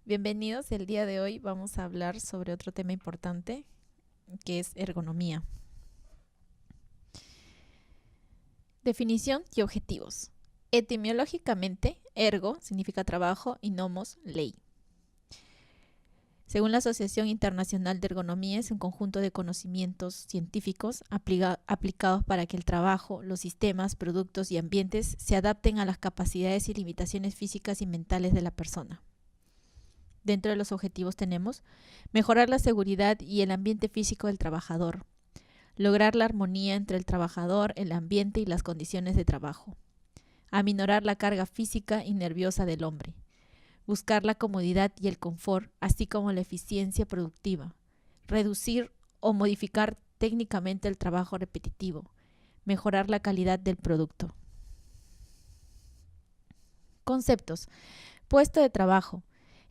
Bienvenidos. El día de hoy vamos a hablar sobre otro tema importante que es ergonomía. Definición y objetivos. Etimológicamente, ergo significa trabajo y nomos, ley. Según la Asociación Internacional de Ergonomía, es un conjunto de conocimientos científicos aplicados para que el trabajo, los sistemas, productos y ambientes se adapten a las capacidades y limitaciones físicas y mentales de la persona. Dentro de los objetivos tenemos mejorar la seguridad y el ambiente físico del trabajador, lograr la armonía entre el trabajador, el ambiente y las condiciones de trabajo, aminorar la carga física y nerviosa del hombre, buscar la comodidad y el confort, así como la eficiencia productiva, reducir o modificar técnicamente el trabajo repetitivo, mejorar la calidad del producto. Conceptos: puesto de trabajo,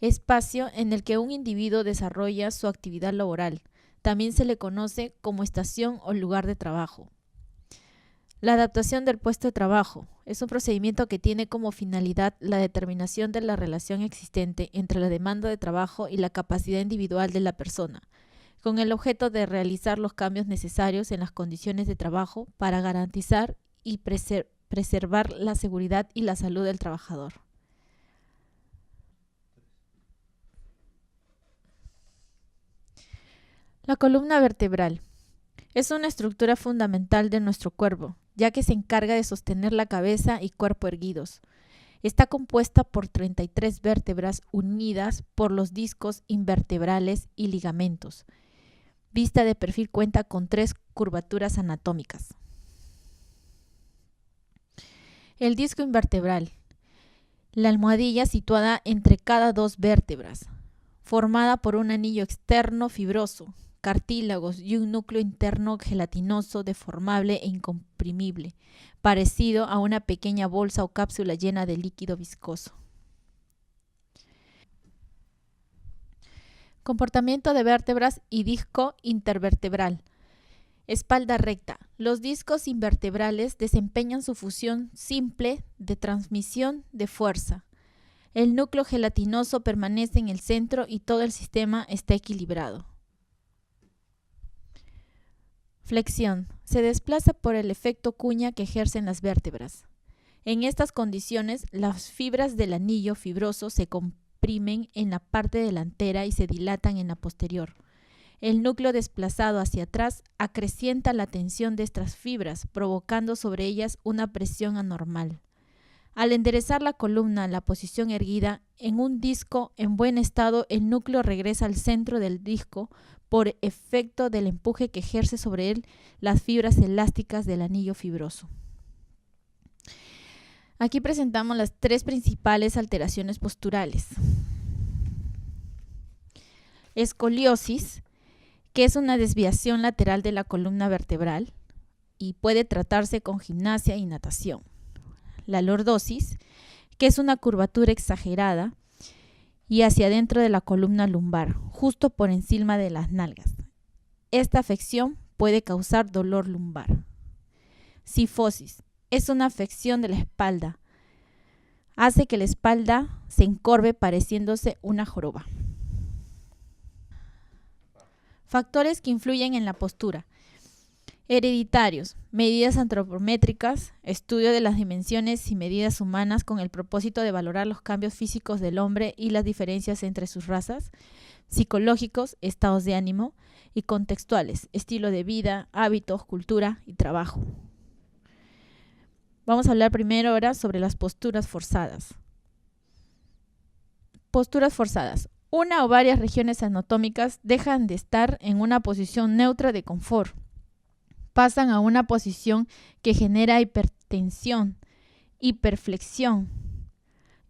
espacio en el que un individuo desarrolla su actividad laboral. También se le conoce como estación o lugar de trabajo. La adaptación del puesto de trabajo es un procedimiento que tiene como finalidad la determinación de la relación existente entre la demanda de trabajo y la capacidad individual de la persona, con el objeto de realizar los cambios necesarios en las condiciones de trabajo para garantizar y preservar la seguridad y la salud del trabajador. La columna vertebral es una estructura fundamental de nuestro cuerpo, ya que se encarga de sostener la cabeza y cuerpo erguidos. Está compuesta por 33 vértebras unidas por los discos invertebrales y ligamentos. Vista de perfil cuenta con 3 curvaturas anatómicas. El disco invertebral, la almohadilla situada entre cada 2 vértebras, formada por un anillo externo fibroso, cartílagos y un núcleo interno gelatinoso, deformable e incomprimible, parecido a una pequeña bolsa o cápsula llena de líquido viscoso. Comportamiento de vértebras y disco intervertebral. Espalda recta. Los discos invertebrales desempeñan su función simple de transmisión de fuerza. El núcleo gelatinoso permanece en el centro y todo el sistema está equilibrado. Flexión. Se desplaza por el efecto cuña que ejercen las vértebras. En estas condiciones, las fibras del anillo fibroso se comprimen en la parte delantera y se dilatan en la posterior. El núcleo desplazado hacia atrás acrecienta la tensión de estas fibras, provocando sobre ellas una presión anormal. Al enderezar la columna a la posición erguida, en un disco en buen estado, el núcleo regresa al centro del disco por efecto del empuje que ejerce sobre él las fibras elásticas del anillo fibroso. Aquí presentamos las 3 principales alteraciones posturales. Escoliosis, que es una desviación lateral de la columna vertebral y puede tratarse con gimnasia y natación. La lordosis, que es una curvatura exagerada y hacia adentro de la columna lumbar, justo por encima de las nalgas. Esta afección puede causar dolor lumbar. Cifosis, es una afección de la espalda. Hace que la espalda se encorve pareciéndose una joroba. Factores que influyen en la postura. Hereditarios, medidas antropométricas, estudio de las dimensiones y medidas humanas con el propósito de valorar los cambios físicos del hombre y las diferencias entre sus razas, psicológicos, estados de ánimo, y contextuales, estilo de vida, hábitos, cultura y trabajo. Vamos a hablar primero ahora sobre las posturas forzadas. Posturas forzadas. Una o varias regiones anatómicas dejan de estar en una posición neutra de confort. Pasan a una posición que genera hipertensión, hiperflexión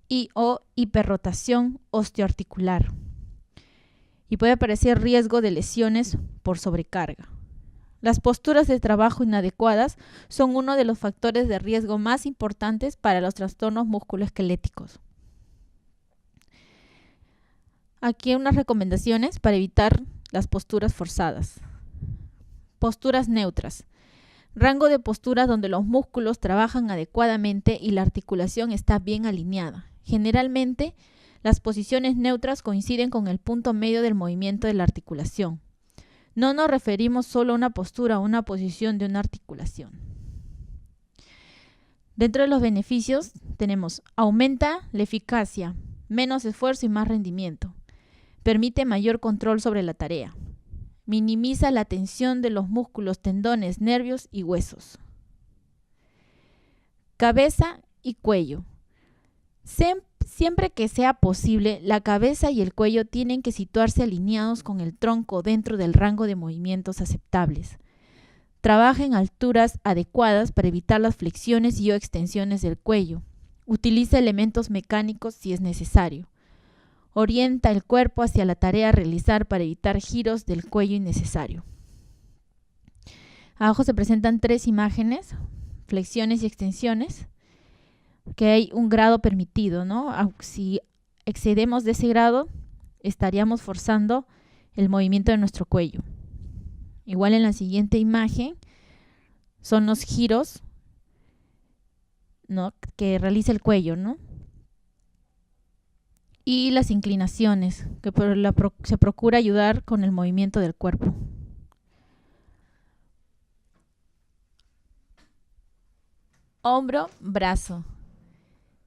y o hiperrotación osteoarticular. Y puede aparecer riesgo de lesiones por sobrecarga. Las posturas de trabajo inadecuadas son uno de los factores de riesgo más importantes para los trastornos musculoesqueléticos. Aquí unas recomendaciones para evitar las posturas forzadas. Posturas neutras. Rango de posturas donde los músculos trabajan adecuadamente y la articulación está bien alineada. Generalmente, Las posiciones neutras coinciden con el punto medio del movimiento de la articulación. No nos referimos solo a una postura o una posición de una articulación. Dentro de los beneficios tenemos: aumenta la eficacia, menos esfuerzo y más rendimiento. Permite mayor control sobre la tarea. Minimiza la tensión de los músculos, tendones, nervios y huesos. Cabeza y cuello. Siempre que sea posible, la cabeza y el cuello tienen que situarse alineados con el tronco dentro del rango de movimientos aceptables. Trabaja en alturas adecuadas para evitar las flexiones y o extensiones del cuello. Utiliza elementos mecánicos si es necesario. Orienta el cuerpo hacia la tarea a realizar para evitar giros del cuello innecesario. Abajo se presentan 3 imágenes: flexiones y extensiones, que hay un grado permitido, ¿no? Si excedemos de ese grado, estaríamos forzando el movimiento de nuestro cuello. Igual en la siguiente imagen son los giros, ¿no?, que realiza el cuello, ¿no? Y las inclinaciones, que se procura ayudar con el movimiento del cuerpo. Hombro, brazo.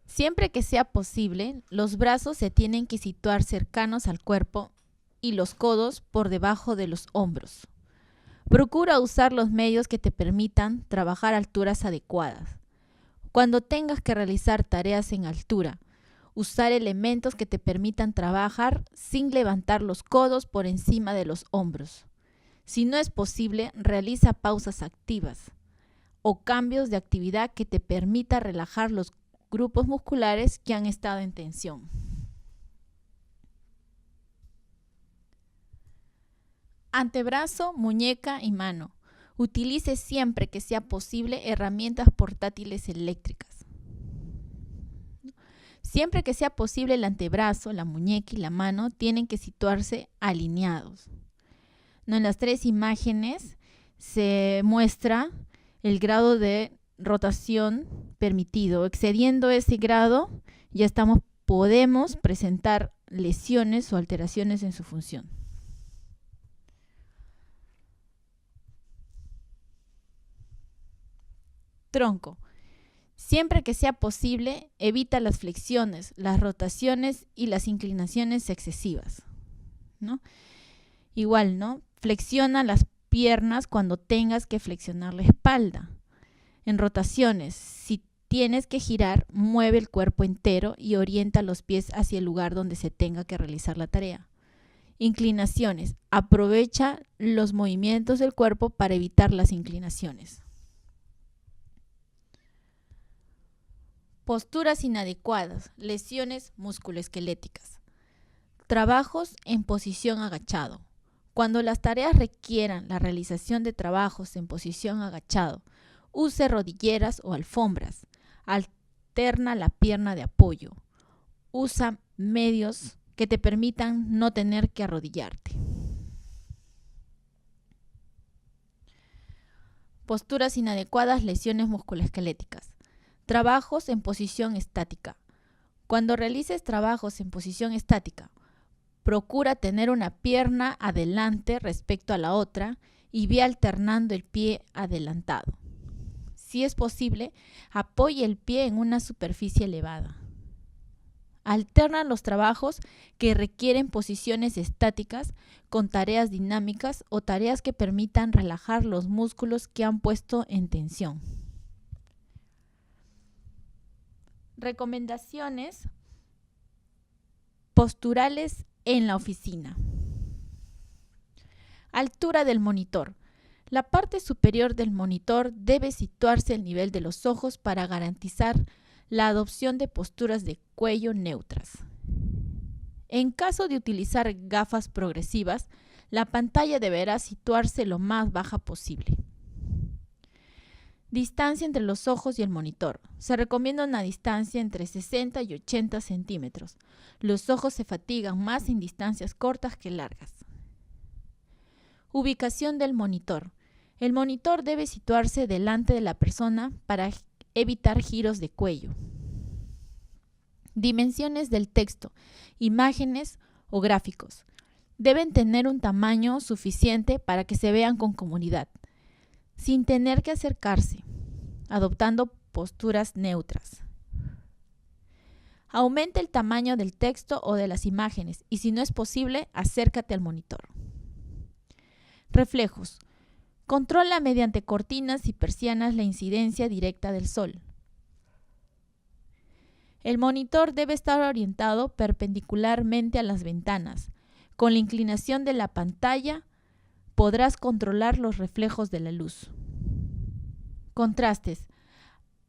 Siempre que sea posible, los brazos se tienen que situar cercanos al cuerpo y los codos por debajo de los hombros. Procura usar los medios que te permitan trabajar a alturas adecuadas. Cuando tengas que realizar tareas en altura, usar elementos que te permitan trabajar sin levantar los codos por encima de los hombros. Si no es posible, realiza pausas activas o cambios de actividad que te permita relajar los grupos musculares que han estado en tensión. Antebrazo, muñeca y mano. Utilice siempre que sea posible herramientas portátiles eléctricas. Siempre que sea posible, el antebrazo, la muñeca y la mano tienen que situarse alineados. En las 3 imágenes se muestra el grado de rotación permitido. Excediendo ese grado, podemos presentar lesiones o alteraciones en su función. Tronco. Siempre que sea posible, evita las flexiones, las rotaciones y las inclinaciones excesivas, ¿no? Igual, ¿no? Flexiona las piernas cuando tengas que flexionar la espalda. En rotaciones, si tienes que girar, mueve el cuerpo entero y orienta los pies hacia el lugar donde se tenga que realizar la tarea. Inclinaciones. Aprovecha los movimientos del cuerpo para evitar las inclinaciones. Posturas inadecuadas, lesiones musculoesqueléticas. Trabajos en posición agachado. Cuando las tareas requieran la realización de trabajos en posición agachado, use rodilleras o alfombras. Alterna la pierna de apoyo. Usa medios que te permitan no tener que arrodillarte. Posturas inadecuadas, lesiones musculoesqueléticas. Trabajos en posición estática. Cuando realices trabajos en posición estática, procura tener una pierna adelante respecto a la otra y ve alternando el pie adelantado. Si es posible, apoye el pie en una superficie elevada. Alterna los trabajos que requieren posiciones estáticas con tareas dinámicas o tareas que permitan relajar los músculos que han puesto en tensión. Recomendaciones posturales en la oficina. Altura del monitor. La parte superior del monitor debe situarse al nivel de los ojos para garantizar la adopción de posturas de cuello neutras. En caso de utilizar gafas progresivas, la pantalla deberá situarse lo más baja posible. Distancia entre los ojos y el monitor. Se recomienda una distancia entre 60 y 80 centímetros. Los ojos se fatigan más en distancias cortas que largas. Ubicación del monitor. El monitor debe situarse delante de la persona para evitar giros de cuello. Dimensiones del texto, imágenes o gráficos. Deben tener un tamaño suficiente para que se vean con comodidad, sin tener que acercarse, adoptando posturas neutras. Aumenta el tamaño del texto o de las imágenes y, si no es posible, acércate al monitor. Reflejos. Controla mediante cortinas y persianas la incidencia directa del sol. El monitor debe estar orientado perpendicularmente a las ventanas. Con la inclinación de la pantalla podrás controlar los reflejos de la luz. Contrastes.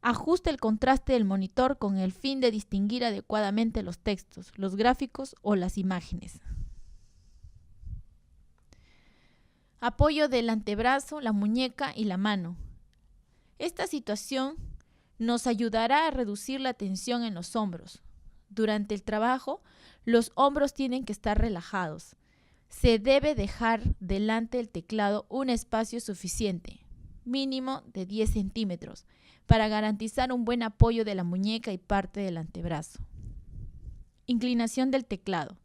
Ajusta el contraste del monitor con el fin de distinguir adecuadamente los textos, los gráficos o las imágenes. Apoyo del antebrazo, la muñeca y la mano. Esta situación nos ayudará a reducir la tensión en los hombros. Durante el trabajo, los hombros tienen que estar relajados. Se debe dejar delante del teclado un espacio suficiente, mínimo de 10 centímetros, para garantizar un buen apoyo de la muñeca y parte del antebrazo. Inclinación del teclado.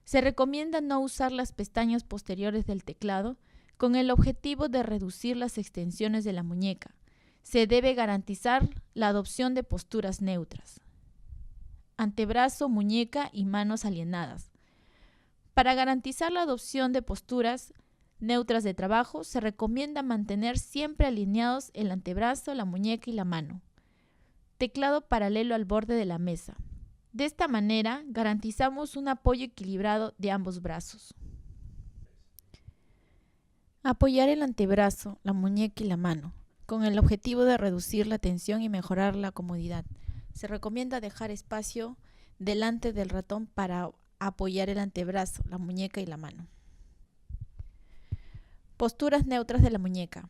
Se recomienda no usar las pestañas posteriores del teclado con el objetivo de reducir las extensiones de la muñeca. Se debe garantizar la adopción de posturas neutras. Antebrazo, muñeca y manos alienadas. Para garantizar la adopción de posturas neutras de trabajo, se recomienda mantener siempre alineados el antebrazo, la muñeca y la mano. Teclado paralelo al borde de la mesa. De esta manera, garantizamos un apoyo equilibrado de ambos brazos. Apoyar el antebrazo, la muñeca y la mano, con el objetivo de reducir la tensión y mejorar la comodidad. Se recomienda dejar espacio delante del ratón para apoyar el antebrazo, la muñeca y la mano. Posturas neutras de la muñeca.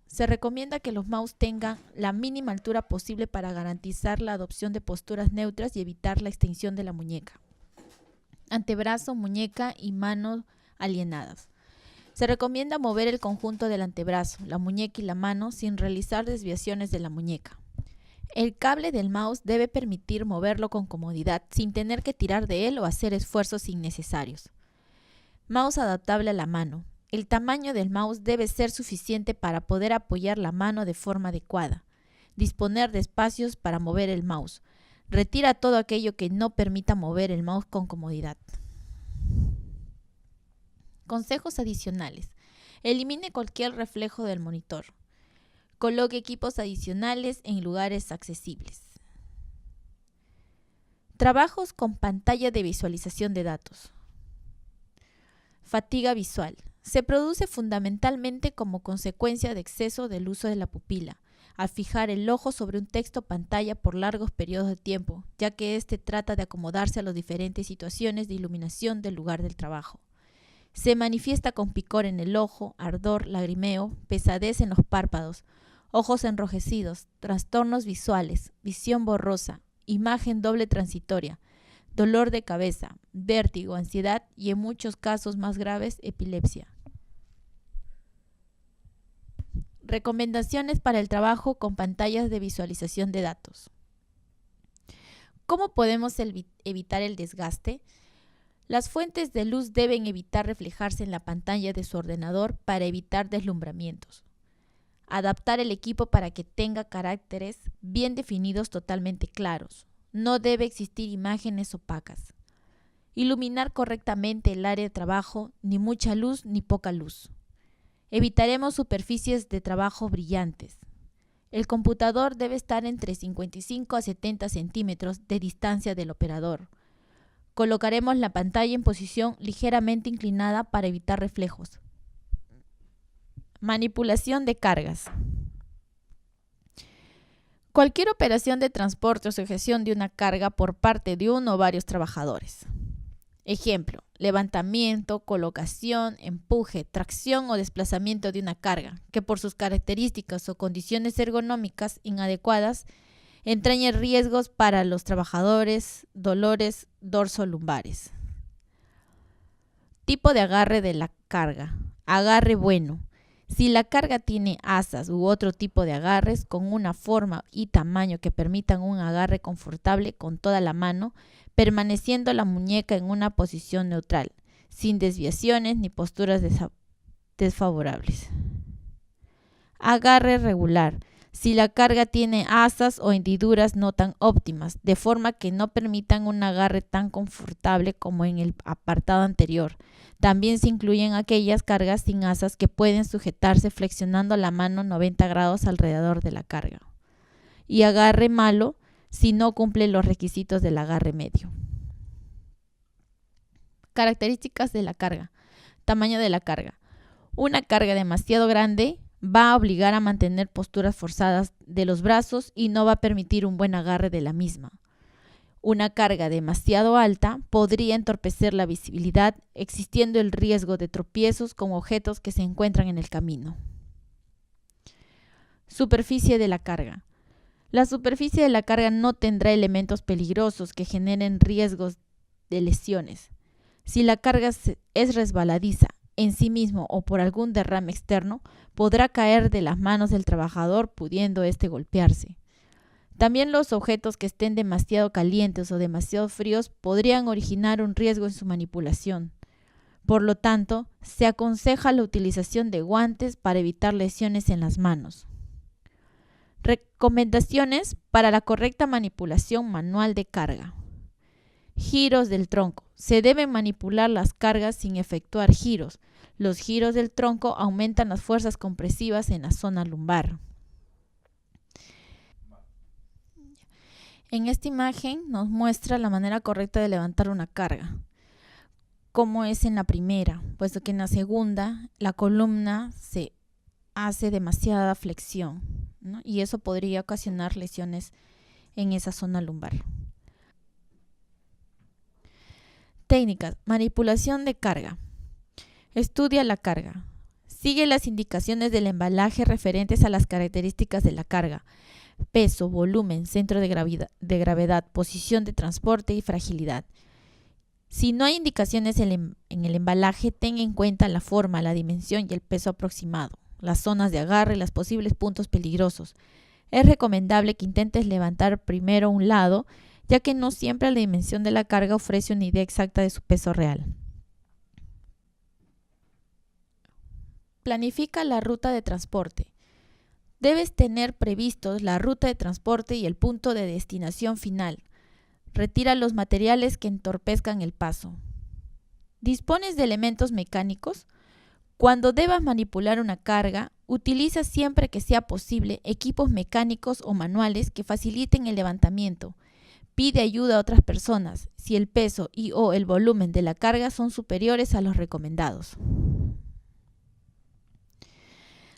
Se recomienda que los mouse tengan la mínima altura posible para garantizar la adopción de posturas neutras y evitar la extensión de la muñeca. Antebrazo, muñeca y mano alienadas. Se recomienda mover el conjunto del antebrazo, la muñeca y la mano sin realizar desviaciones de la muñeca. El cable del mouse debe permitir moverlo con comodidad sin tener que tirar de él o hacer esfuerzos innecesarios. Mouse adaptable a la mano. El tamaño del mouse debe ser suficiente para poder apoyar la mano de forma adecuada. Disponer de espacios para mover el mouse. Retira todo aquello que no permita mover el mouse con comodidad. Consejos adicionales. Elimine cualquier reflejo del monitor. Coloque equipos adicionales en lugares accesibles. Trabajos con pantalla de visualización de datos. Fatiga visual. Se produce fundamentalmente como consecuencia de exceso del uso de la pupila, al fijar el ojo sobre un texto pantalla por largos periodos de tiempo, ya que éste trata de acomodarse a las diferentes situaciones de iluminación del lugar del trabajo. Se manifiesta con picor en el ojo, ardor, lagrimeo, pesadez en los párpados, ojos enrojecidos, trastornos visuales, visión borrosa, imagen doble transitoria, dolor de cabeza, vértigo, ansiedad y, en muchos casos más graves, epilepsia. Recomendaciones para el trabajo con pantallas de visualización de datos. ¿Cómo podemos evitar el desgaste? Las fuentes de luz deben evitar reflejarse en la pantalla de su ordenador para evitar deslumbramientos. Adaptar el equipo para que tenga caracteres bien definidos, totalmente claros. No debe existir imágenes opacas. Iluminar correctamente el área de trabajo, ni mucha luz ni poca luz. Evitaremos superficies de trabajo brillantes. El computador debe estar entre 55 a 70 centímetros de distancia del operador. Colocaremos la pantalla en posición ligeramente inclinada para evitar reflejos. Manipulación de cargas. Cualquier operación de transporte o sujeción de una carga por parte de uno o varios trabajadores. Ejemplo: levantamiento, colocación, empuje, tracción o desplazamiento de una carga, que por sus características o condiciones ergonómicas inadecuadas entraña riesgos para los trabajadores, dolores dorsolumbares. Tipo de agarre de la carga. Agarre bueno. Si la carga tiene asas u otro tipo de agarres con una forma y tamaño que permitan un agarre confortable con toda la mano, permaneciendo la muñeca en una posición neutral, sin desviaciones ni posturas desfavorables. Agarre regular. Si la carga tiene asas o hendiduras no tan óptimas, de forma que no permitan un agarre tan confortable como en el apartado anterior. También se incluyen aquellas cargas sin asas que pueden sujetarse flexionando la mano 90 grados alrededor de la carga. Y agarre malo si no cumple los requisitos del agarre medio. Características de la carga. Tamaño de la carga. Una carga demasiado grande va a obligar a mantener posturas forzadas de los brazos y no va a permitir un buen agarre de la misma. Una carga demasiado alta podría entorpecer la visibilidad, existiendo el riesgo de tropiezos con objetos que se encuentran en el camino. Superficie de la carga. La superficie de la carga no tendrá elementos peligrosos que generen riesgos de lesiones. Si la carga es resbaladiza en sí mismo o por algún derrame externo, podrá caer de las manos del trabajador, pudiendo éste golpearse. También los objetos que estén demasiado calientes o demasiado fríos podrían originar un riesgo en su manipulación. Por lo tanto, se aconseja la utilización de guantes para evitar lesiones en las manos. Recomendaciones para la correcta manipulación manual de carga. Giros del tronco. Se deben manipular las cargas sin efectuar giros. Los giros del tronco aumentan las fuerzas compresivas en la zona lumbar. En esta imagen nos muestra la manera correcta de levantar una carga, como es en la primera, puesto que en la segunda la columna se hace demasiada flexión, ¿no? Y eso podría ocasionar lesiones en esa zona lumbar. Técnicas. Manipulación de carga. Estudia la carga. Sigue las indicaciones del embalaje referentes a las características de la carga: peso, volumen, centro de gravedad, posición de transporte y fragilidad. Si no hay indicaciones en el embalaje, ten en cuenta la forma, la dimensión y el peso aproximado, las zonas de agarre y los posibles puntos peligrosos. Es recomendable que intentes levantar primero un lado, ya que no siempre la dimensión de la carga ofrece una idea exacta de su peso real. Planifica la ruta de transporte. Debes tener previstos la ruta de transporte y el punto de destinación final. Retira los materiales que entorpezcan el paso. ¿Dispones de elementos mecánicos? Cuando debas manipular una carga, utiliza siempre que sea posible equipos mecánicos o manuales que faciliten el levantamiento. Pide ayuda a otras personas si el peso y/o el volumen de la carga son superiores a los recomendados.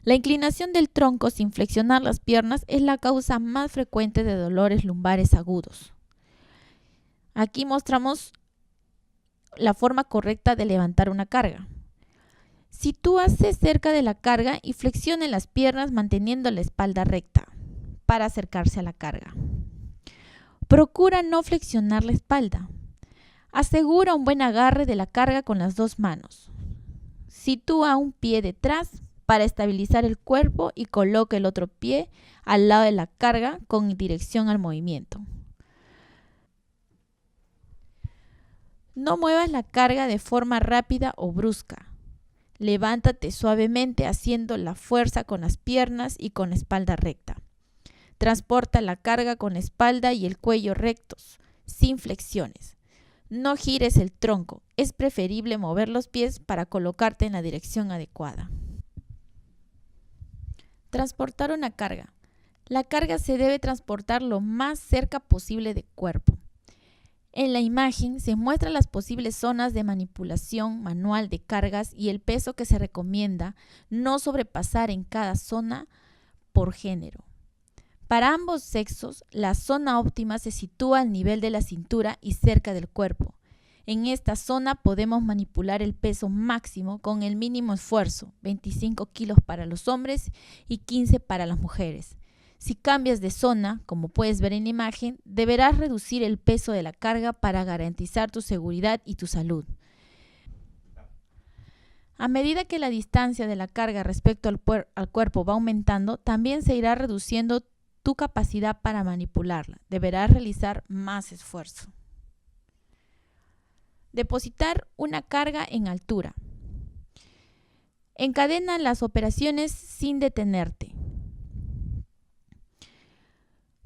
La inclinación del tronco sin flexionar las piernas es la causa más frecuente de dolores lumbares agudos. Aquí mostramos la forma correcta de levantar una carga. Sitúase cerca de la carga y flexione las piernas manteniendo la espalda recta para acercarse a la carga. Procura no flexionar la espalda. Asegura un buen agarre de la carga con las dos manos. Sitúa un pie detrás para estabilizar el cuerpo y coloca el otro pie al lado de la carga con dirección al movimiento. No muevas la carga de forma rápida o brusca. Levántate suavemente haciendo la fuerza con las piernas y con la espalda recta. Transporta la carga con la espalda y el cuello rectos, sin flexiones. No gires el tronco. Es preferible mover los pies para colocarte en la dirección adecuada. Transportar una carga. La carga se debe transportar lo más cerca posible del cuerpo. En la imagen se muestran las posibles zonas de manipulación manual de cargas y el peso que se recomienda no sobrepasar en cada zona por género. Para ambos sexos, la zona óptima se sitúa al nivel de la cintura y cerca del cuerpo. En esta zona podemos manipular el peso máximo con el mínimo esfuerzo, 25 kilos para los hombres y 15 para las mujeres. Si cambias de zona, como puedes ver en la imagen, deberás reducir el peso de la carga para garantizar tu seguridad y tu salud. A medida que la distancia de la carga respecto al cuerpo va aumentando, también se irá reduciendo tu capacidad para manipularla. Deberás realizar más esfuerzo. Depositar una carga en altura. Encadena las operaciones sin detenerte.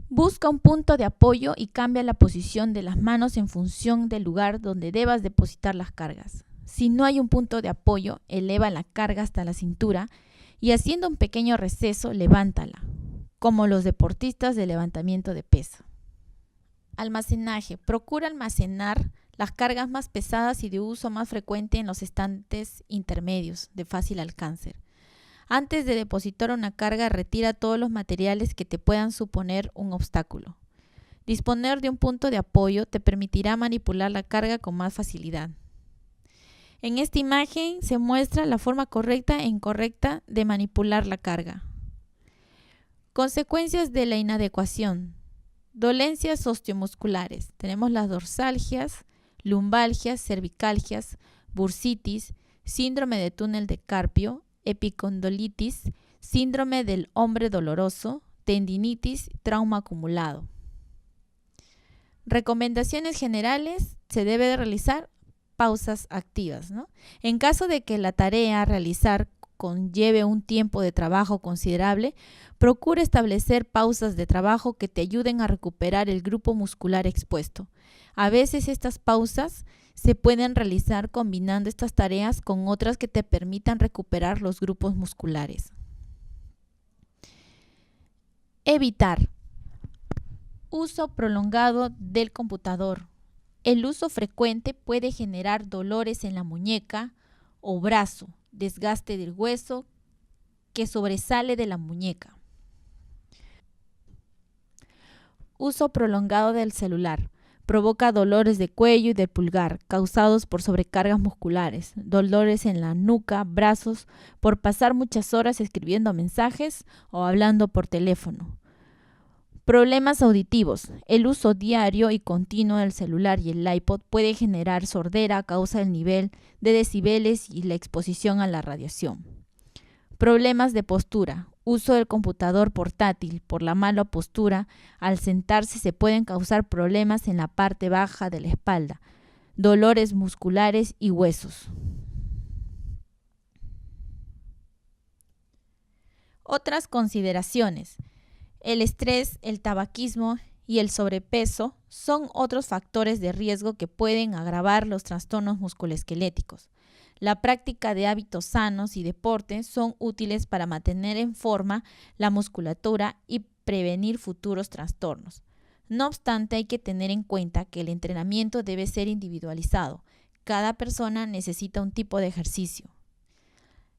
Busca un punto de apoyo y cambia la posición de las manos en función del lugar donde debas depositar las cargas. Si no hay un punto de apoyo, eleva la carga hasta la cintura y haciendo un pequeño receso, levántala, como los deportistas de levantamiento de peso. Almacenaje. Procura almacenar las cargas más pesadas y de uso más frecuente en los estantes intermedios de fácil alcance. Antes de depositar una carga, retira todos los materiales que te puedan suponer un obstáculo. Disponer de un punto de apoyo te permitirá manipular la carga con más facilidad. En esta imagen se muestra la forma correcta e incorrecta de manipular la carga. Consecuencias de la inadecuación. Dolencias osteomusculares. Tenemos las dorsalgias, lumbalgias, cervicalgias, bursitis, síndrome de túnel de carpio, epicondilitis, síndrome del hombre doloroso, tendinitis, trauma acumulado. Recomendaciones generales: se debe de realizar pausas activas, ¿no? En caso de que la tarea a realizar conlleve un tiempo de trabajo considerable, procura establecer pausas de trabajo que te ayuden a recuperar el grupo muscular expuesto. A veces estas pausas se pueden realizar combinando estas tareas con otras que te permitan recuperar los grupos musculares. Evitar uso prolongado del computador. El uso frecuente puede generar dolores en la muñeca o brazo, desgaste del hueso que sobresale de la muñeca. Uso prolongado del celular. Provoca dolores de cuello y del pulgar, causados por sobrecargas musculares, dolores en la nuca, brazos, por pasar muchas horas escribiendo mensajes o hablando por teléfono. Problemas auditivos. El uso diario y continuo del celular y el iPod puede generar sordera a causa del nivel de decibeles y la exposición a la radiación. Problemas de postura. Uso del computador portátil. Por la mala postura, al sentarse se pueden causar problemas en la parte baja de la espalda, dolores musculares y huesos. Otras consideraciones. El estrés, el tabaquismo y el sobrepeso son otros factores de riesgo que pueden agravar los trastornos musculoesqueléticos. La práctica de hábitos sanos y deporte son útiles para mantener en forma la musculatura y prevenir futuros trastornos. No obstante, hay que tener en cuenta que el entrenamiento debe ser individualizado. Cada persona necesita un tipo de ejercicio.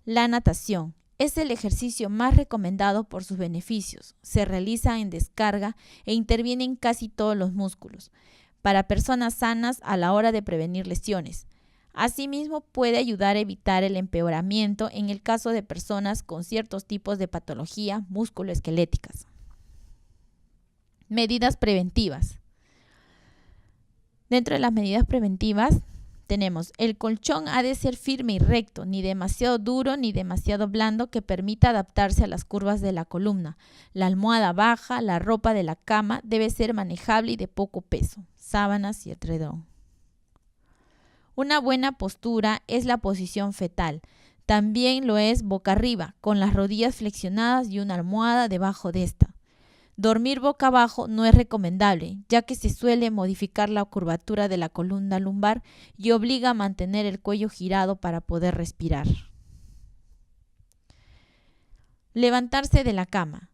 La natación es el ejercicio más recomendado por sus beneficios. Se realiza en descarga e interviene en casi todos los músculos. Para personas sanas a la hora de prevenir lesiones. Asimismo, puede ayudar a evitar el empeoramiento en el caso de personas con ciertos tipos de patología musculoesqueléticas. Medidas preventivas. Dentro de las medidas preventivas tenemos: el colchón ha de ser firme y recto, ni demasiado duro ni demasiado blando, que permita adaptarse a las curvas de la columna. La almohada baja, la ropa de la cama debe ser manejable y de poco peso, sábanas y edredón. Una buena postura es la posición fetal. También lo es boca arriba, con las rodillas flexionadas y una almohada debajo de esta. Dormir boca abajo no es recomendable, ya que se suele modificar la curvatura de la columna lumbar y obliga a mantener el cuello girado para poder respirar. Levantarse de la cama.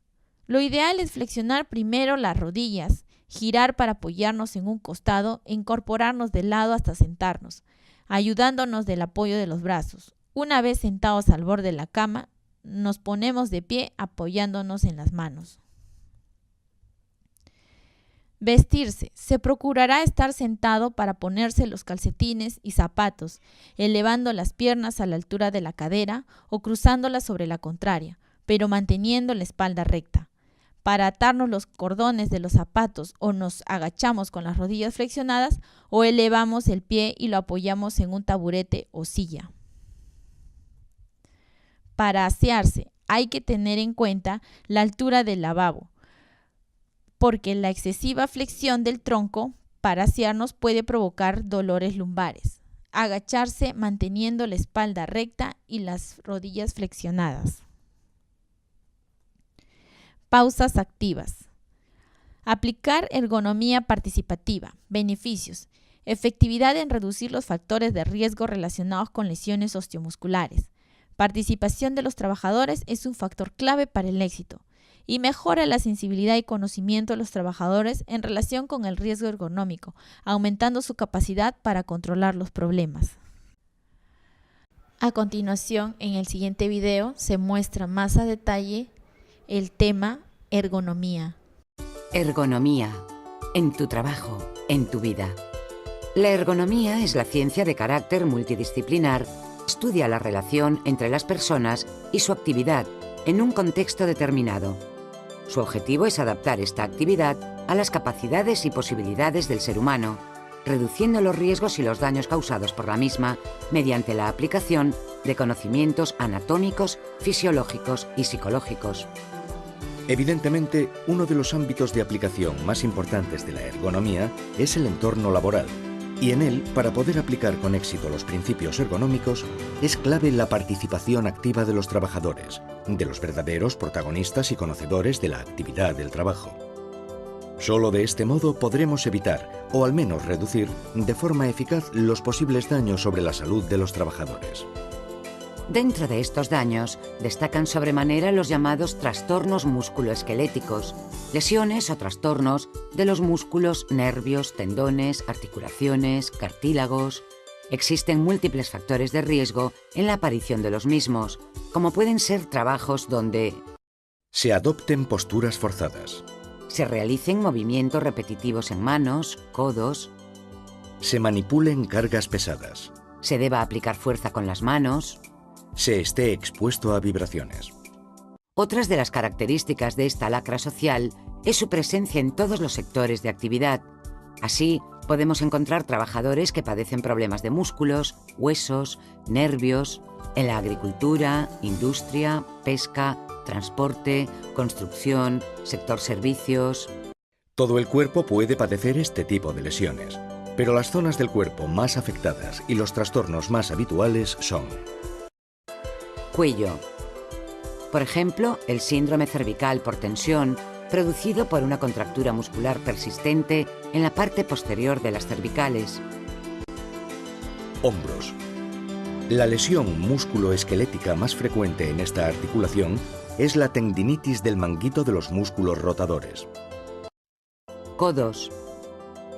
Lo ideal es flexionar primero las rodillas, girar para apoyarnos en un costado e incorporarnos de lado hasta sentarnos, ayudándonos del apoyo de los brazos. Una vez sentados al borde de la cama, nos ponemos de pie apoyándonos en las manos. Vestirse. Se procurará estar sentado para ponerse los calcetines y zapatos, elevando las piernas a la altura de la cadera o cruzándolas sobre la contraria, pero manteniendo la espalda recta. Para atarnos los cordones de los zapatos, o nos agachamos con las rodillas flexionadas o elevamos el pie y lo apoyamos en un taburete o silla. Para asearse hay que tener en cuenta la altura del lavabo, porque la excesiva flexión del tronco para asearnos puede provocar dolores lumbares. Agacharse manteniendo la espalda recta y las rodillas flexionadas. Pausas activas. Aplicar ergonomía participativa. Beneficios. Efectividad en reducir los factores de riesgo relacionados con lesiones osteomusculares. Participación de los trabajadores es un factor clave para el éxito y mejora la sensibilidad y conocimiento de los trabajadores en relación con el riesgo ergonómico, aumentando su capacidad para controlar los problemas. A continuación, en el siguiente video, se muestra más a detalle el tema ergonomía. Ergonomía. En tu trabajo, en tu vida. La ergonomía es la ciencia de carácter multidisciplinar que estudia la relación entre las personas y su actividad en un contexto determinado. Su objetivo es adaptar esta actividad a las capacidades y posibilidades del ser humano, reduciendo los riesgos y los daños causados por la misma mediante la aplicación de conocimientos anatómicos, fisiológicos y psicológicos. Evidentemente, uno de los ámbitos de aplicación más importantes de la ergonomía es el entorno laboral, y en él, para poder aplicar con éxito los principios ergonómicos, es clave la participación activa de los trabajadores, de los verdaderos protagonistas y conocedores de la actividad del trabajo. Solo de este modo podremos evitar, o al menos reducir, de forma eficaz los posibles daños sobre la salud de los trabajadores. Dentro de estos daños destacan sobremanera los llamados trastornos musculoesqueléticos, lesiones o trastornos de los músculos, nervios, tendones, articulaciones, cartílagos. Existen múltiples factores de riesgo en la aparición de los mismos, como pueden ser trabajos donde se adopten posturas forzadas, se realicen movimientos repetitivos en manos, codos, se manipulen cargas pesadas, se deba aplicar fuerza con las manos, se esté expuesto a vibraciones. Otras de las características de esta lacra social es su presencia en todos los sectores de actividad. Así, podemos encontrar trabajadores que padecen problemas de músculos, huesos, nervios, en la agricultura, industria, pesca, transporte, construcción, sector servicios. Todo el cuerpo puede padecer este tipo de lesiones, pero las zonas del cuerpo más afectadas y los trastornos más habituales son: cuello. Por ejemplo, el síndrome cervical por tensión, producido por una contractura muscular persistente en la parte posterior de las cervicales. Hombros. La lesión musculoesquelética más frecuente en esta articulación es la tendinitis del manguito de los músculos rotadores. Codos.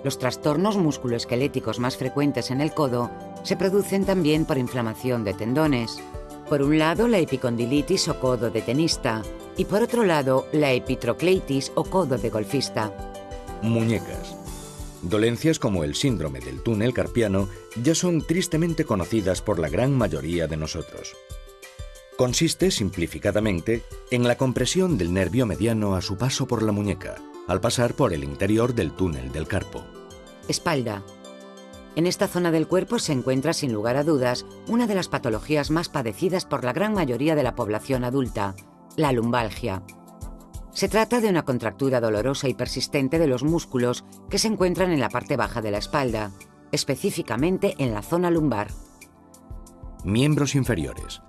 Los trastornos musculoesqueléticos más frecuentes en el codo se producen también por inflamación de tendones. Por un lado, la epicondilitis o codo de tenista, y por otro lado, la epitrocleitis o codo de golfista. Muñecas. Dolencias como el síndrome del túnel carpiano ya son tristemente conocidas por la gran mayoría de nosotros. Consiste, simplificadamente, en la compresión del nervio mediano a su paso por la muñeca, al pasar por el interior del túnel del carpo. Espalda. En esta zona del cuerpo se encuentra, sin lugar a dudas, una de las patologías más padecidas por la gran mayoría de la población adulta, la lumbalgia. Se trata de una contractura dolorosa y persistente de los músculos que se encuentran en la parte baja de la espalda, específicamente en la zona lumbar. Miembros inferiores.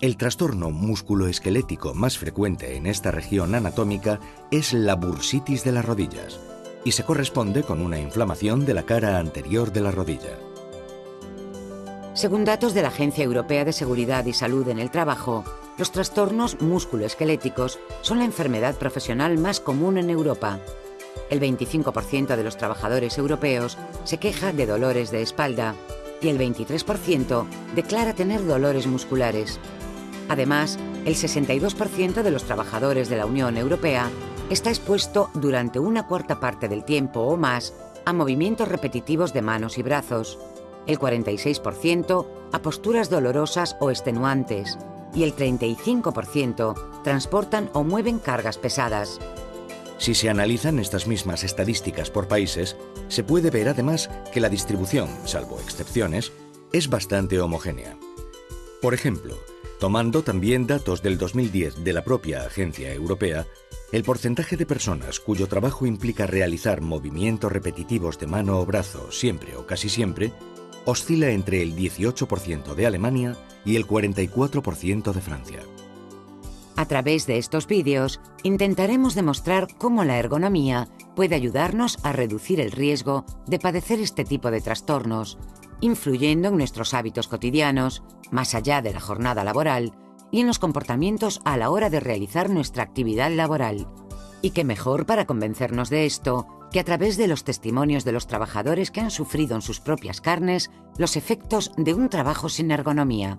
El trastorno musculoesquelético más frecuente en esta región anatómica es la bursitis de las rodillas, y se corresponde con una inflamación de la cara anterior de la rodilla. Según datos de la Agencia Europea de Seguridad y Salud en el Trabajo, los trastornos musculoesqueléticos son la enfermedad profesional más común en Europa. El 25% de los trabajadores europeos se queja de dolores de espalda y el 23% declara tener dolores musculares. Además, el 62% de los trabajadores de la Unión Europea está expuesto durante una cuarta parte del tiempo o más a movimientos repetitivos de manos y brazos, el 46% a posturas dolorosas o extenuantes y el 35% transportan o mueven cargas pesadas. Si se analizan estas mismas estadísticas por países, se puede ver además que la distribución, salvo excepciones, es bastante homogénea. Por ejemplo, Tomando también datos del 2010 de la propia agencia europea, el porcentaje de personas cuyo trabajo implica realizar movimientos repetitivos de mano o brazo siempre o casi siempre, oscila entre el 18% de Alemania y el 44% de Francia. A través de estos vídeos intentaremos demostrar cómo la ergonomía puede ayudarnos a reducir el riesgo de padecer este tipo de trastornos, influyendo en nuestros hábitos cotidianos, más allá de la jornada laboral, y en los comportamientos a la hora de realizar nuestra actividad laboral. Y qué mejor para convencernos de esto que a través de los testimonios de los trabajadores que han sufrido en sus propias carnes los efectos de un trabajo sin ergonomía.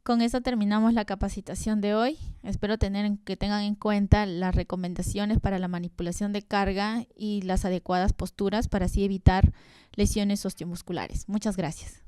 Con eso terminamos la capacitación de hoy. Espero que tengan en cuenta las recomendaciones para la manipulación de carga y las adecuadas posturas para así evitar lesiones osteomusculares. Muchas gracias.